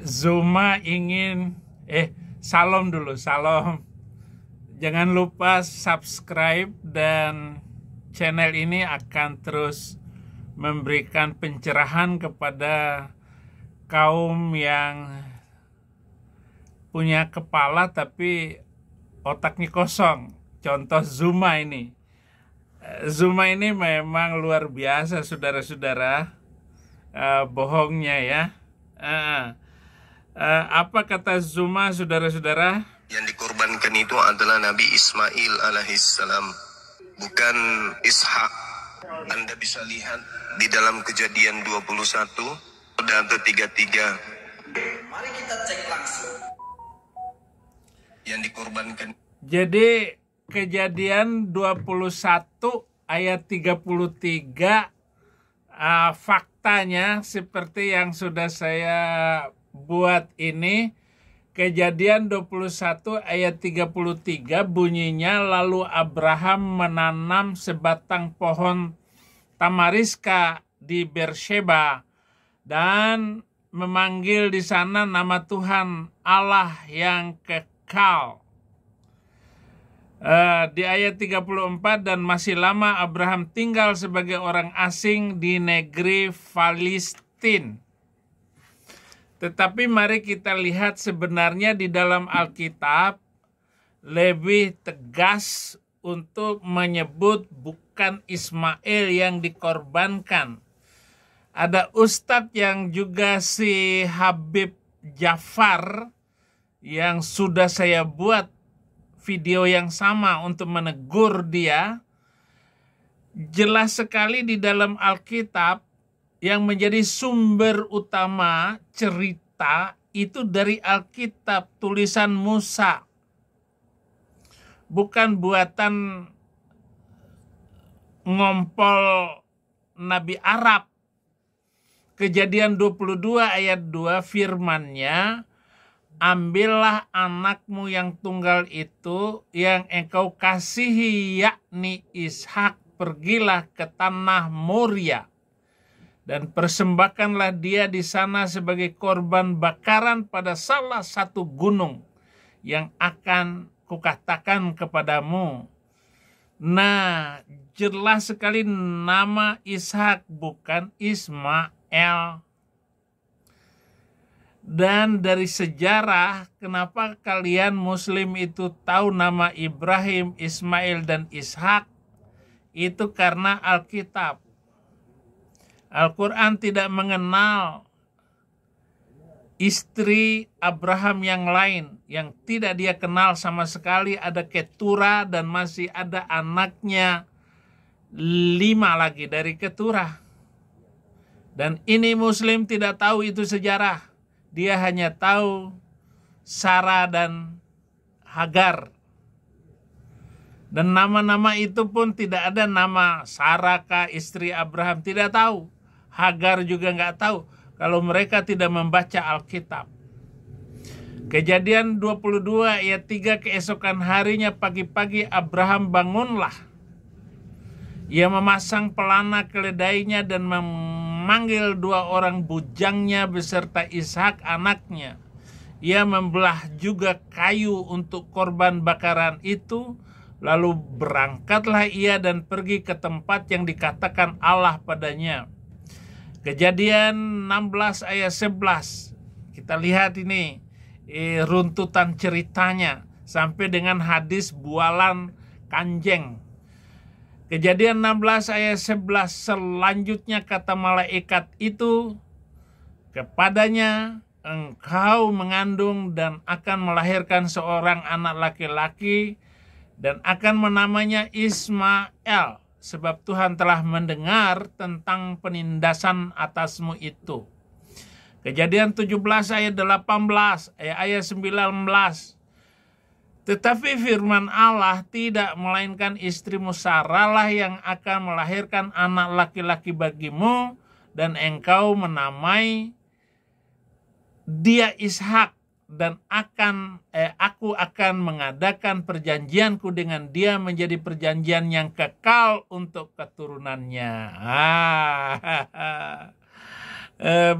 Zuma ingin salam dulu, salam. Jangan lupa subscribe dan channel ini akan terus memberikan pencerahan kepada kaum yang punya kepala tapi otaknya kosong. Contoh Zuma ini. Zuma ini memang luar biasa, saudara-saudara. Bohongnya ya. Apa kata Zuma, saudara-saudara? Yang dikorbankan itu adalah Nabi Ismail alaihissalam, bukan Ishak. Anda bisa lihat di dalam Kejadian 21 dan 33. Mari kita cek langsung. Yang dikorbankan. Jadi Kejadian 21 ayat 33, faktanya seperti yang sudah saya buat ini. Kejadian 21 ayat 33 bunyinya, lalu Abraham menanam sebatang pohon tamariska di Beersheba dan memanggil di sana nama Tuhan Allah yang kekal. Di ayat 34, dan masih lama Abraham tinggal sebagai orang asing di negeri Palestina. Tetapi mari kita lihat sebenarnya di dalam Alkitab lebih tegas untuk menyebut bukan Ismail yang dikorbankan. Ada ustadz yang juga si Habib Jafar yang sudah saya buat video yang sama untuk menegur dia. Jelas sekali di dalam Alkitab yang menjadi sumber utama cerita itu dari Alkitab, tulisan Musa. Bukan buatan ngompol Nabi Arab. Kejadian 22 ayat 2 firmannya, ambillah anakmu yang tunggal itu yang engkau kasihi, yakni Ishak, pergilah ke tanah Moria dan persembahkanlah dia di sana sebagai korban bakaran pada salah satu gunung yang akan kukatakan kepadamu. Nah, jelas sekali nama Ishak bukan Ismail. Dan dari sejarah, kenapa kalian Muslim itu tahu nama Ibrahim, Ismail, dan Ishak? Itu karena Alkitab. Al-Quran tidak mengenal istri Abraham yang lain, yang tidak dia kenal sama sekali. Ada Keturah dan masih ada anaknya 5 lagi dari Keturah. Dan ini Muslim tidak tahu itu sejarah. Dia hanya tahu Sarah dan Hagar. Dan nama-nama itu pun tidak ada nama Sarah kah, istri Abraham, tidak tahu. Hagar juga nggak tahu kalau mereka tidak membaca Alkitab. Kejadian 22 ayat 3, keesokan harinya pagi-pagi Abraham bangunlah. Ia memasang pelana keledainya dan memanggil 2 orang bujangnya beserta Ishak anaknya. Ia membelah juga kayu untuk korban bakaran itu. Lalu berangkatlah ia dan pergi ke tempat yang dikatakan Allah padanya. Kejadian 16 ayat 11. Kita lihat ini runtutan ceritanya sampai dengan hadis bualan kanjeng. Kejadian 16 ayat 11, selanjutnya kata malaikat itu kepadanya, engkau mengandung dan akan melahirkan seorang anak laki-laki dan akan menamanya Ismail, sebab Tuhan telah mendengar tentang penindasan atasmu itu. Kejadian 17 ayat 18, ayat 19. Tetapi firman Allah, tidak melainkan istrimu Sarah lah yang akan melahirkan anak laki-laki bagimu, dan engkau menamai dia Ishak, dan aku akan mengadakan perjanjianku dengan dia menjadi perjanjian yang kekal untuk keturunannya.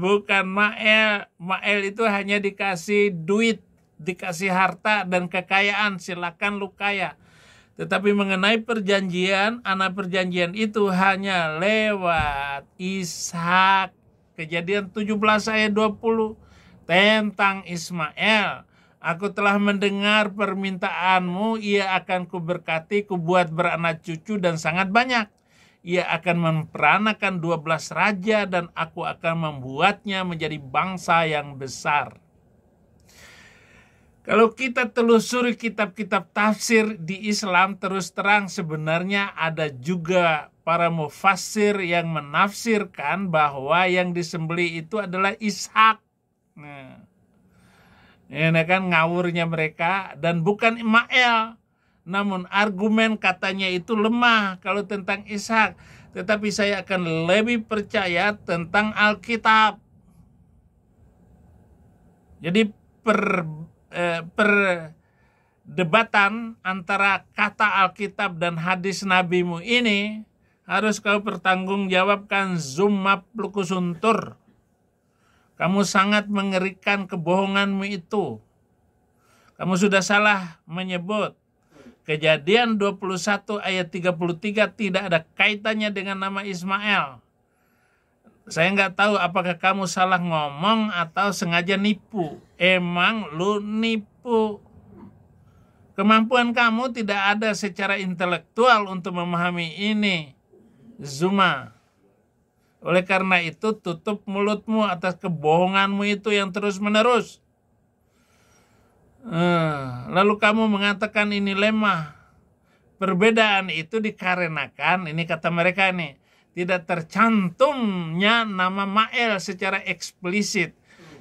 Bukan Mael. Mael itu hanya dikasih duit, dikasih harta dan kekayaan, silakan lu kaya. Tetapi mengenai perjanjian, anak perjanjian itu hanya lewat Ishak. Kejadian 17 ayat 20 tentang Ismail. Aku telah mendengar permintaanmu, ia akan kuberkati, kubuat beranak cucu dan sangat banyak. Ia akan memperanakan 12 raja dan aku akan membuatnya menjadi bangsa yang besar. Kalau kita telusuri kitab-kitab tafsir di Islam, terus terang sebenarnya ada juga para mufassir yang menafsirkan bahwa yang disembelih itu adalah Ishak. Nah, ini kan ngawurnya mereka dan bukan Ismail. Namun argumen katanya itu lemah kalau tentang Ishak. Tetapi saya akan lebih percaya tentang Alkitab. Jadi perdebatan antara kata Alkitab dan hadis nabimu ini harus kau pertanggungjawabkan. Zumma plukusuntur. Kamu sangat mengerikan kebohonganmu itu. Kamu sudah salah menyebut Kejadian 21 ayat 33 tidak ada kaitannya dengan nama Ismail. Saya nggak tahu apakah kamu salah ngomong atau sengaja nipu. Emang lu nipu. Kemampuan kamu tidak ada secara intelektual untuk memahami ini, Zuma. Oleh karena itu tutup mulutmu atas kebohonganmu itu yang terus menerus. Lalu kamu mengatakan ini lemah. Perbedaan itu dikarenakan, ini kata mereka nih, tidak tercantumnya nama Mael secara eksplisit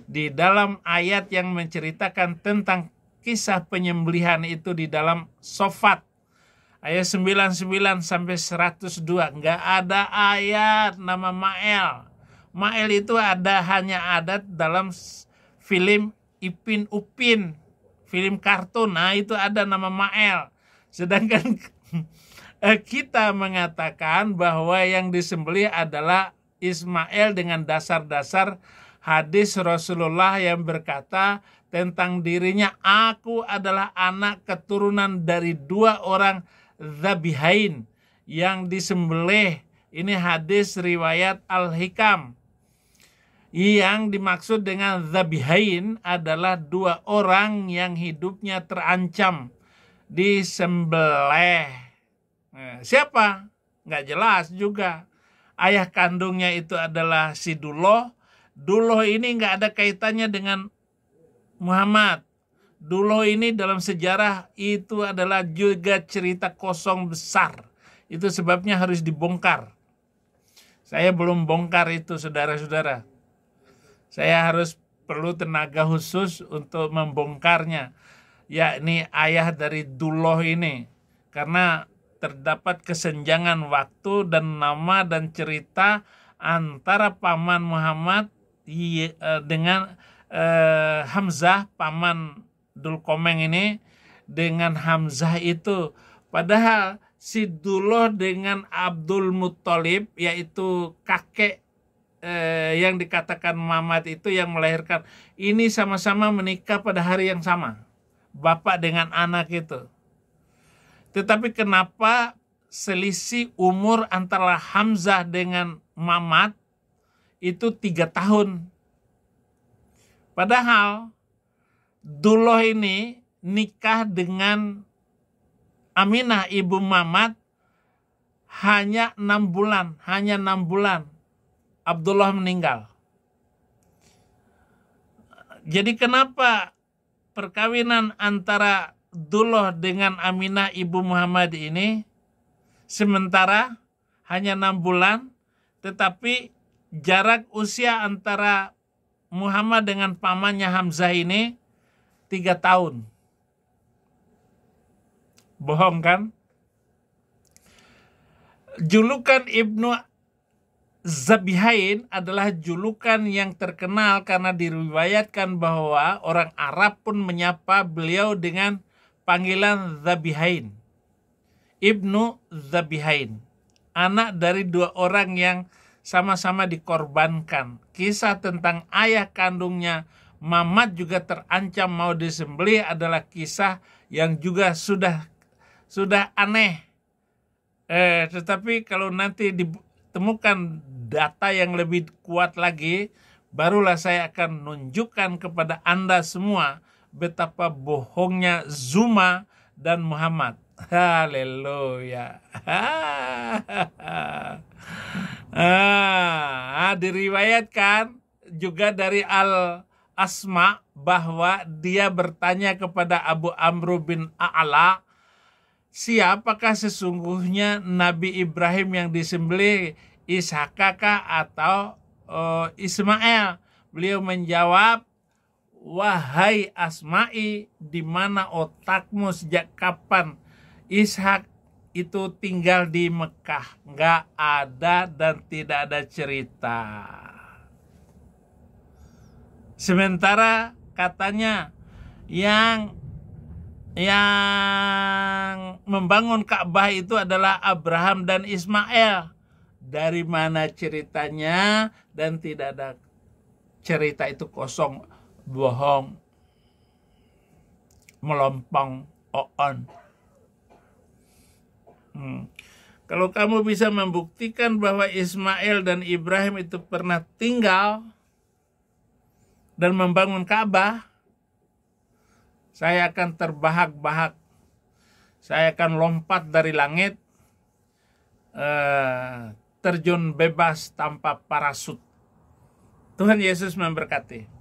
di dalam ayat yang menceritakan tentang kisah penyembelihan itu di dalam Sofat. Ayat 99 sampai 102. Nggak ada ayat nama Mael. Mael itu hanya ada dalam film Ipin Upin. Film kartun, nah itu ada nama Mael. Sedangkan kita mengatakan bahwa yang disembelih adalah Ismail dengan dasar-dasar hadis Rasulullah yang berkata tentang dirinya, aku adalah anak keturunan dari 2 orang Zabihain yang disembelih. Ini hadis riwayat Al-Hikam. Yang dimaksud dengan Zabihain adalah 2 orang yang hidupnya terancam disembelih. Siapa? Nggak jelas juga. Ayah kandungnya itu adalah si Duloh. Duloh ini nggak ada kaitannya dengan Muhammad. Duloh ini dalam sejarah itu adalah juga cerita kosong besar. Itu sebabnya harus dibongkar. Saya belum bongkar itu, saudara-saudara. Saya perlu tenaga khusus untuk membongkarnya, yakni ayah dari Duloh ini. Karena terdapat kesenjangan waktu dan nama dan cerita antara paman Muhammad dengan Hamzah, paman Dulkomeng ini dengan Hamzah itu. Padahal si Duloh dengan Abdul Muttalib, yaitu kakek yang dikatakan Muhammad itu yang melahirkan, ini sama-sama menikah pada hari yang sama, bapak dengan anak itu. Tetapi kenapa selisih umur antara Hamzah dengan Muhammad itu 3 tahun? Padahal Duloh ini nikah dengan Aminah ibu Muhammad hanya 6 bulan. Abdullah meninggal. Jadi kenapa perkawinan antara Duloh dengan Aminah ibu Muhammad ini sementara hanya 6 bulan, tetapi jarak usia antara Muhammad dengan pamannya Hamzah ini 3 tahun. Bohong kan? Julukan Ibnu Zabihain adalah julukan yang terkenal karena diriwayatkan bahwa orang Arab pun menyapa beliau dengan panggilan Zabihain. Ibnu Zabihain, anak dari 2 orang yang sama-sama dikorbankan. Kisah tentang ayah kandungnya Mamat juga terancam mau disembelih adalah kisah yang juga sudah aneh. Tetapi kalau nanti ditemukan data yang lebih kuat lagi, barulah saya akan nunjukkan kepada Anda semua betapa bohongnya Zuma dan Muhammad. Haleluya. Diriwayatkan juga dari Al-Asma bahwa dia bertanya kepada Abu Amr bin A'la, siapakah sesungguhnya Nabi Ibrahim yang disembelih, Ishakakah atau Ismail? Beliau menjawab, wahai Asma'i, di mana otakmu sejak kapan Ishak itu tinggal di Mekah? Nggak ada dan tidak ada cerita. Sementara katanya yang membangun Ka'bah itu adalah Abraham dan Ismail. Dari mana ceritanya? Dan tidak ada cerita, itu kosong, bohong, melompong, oon. Kalau kamu bisa membuktikan bahwa Ismail dan Ibrahim itu pernah tinggal dan membangun Ka'bah, saya akan terbahak-bahak. Saya akan lompat dari langit, terjun bebas tanpa parasut. Tuhan Yesus memberkati.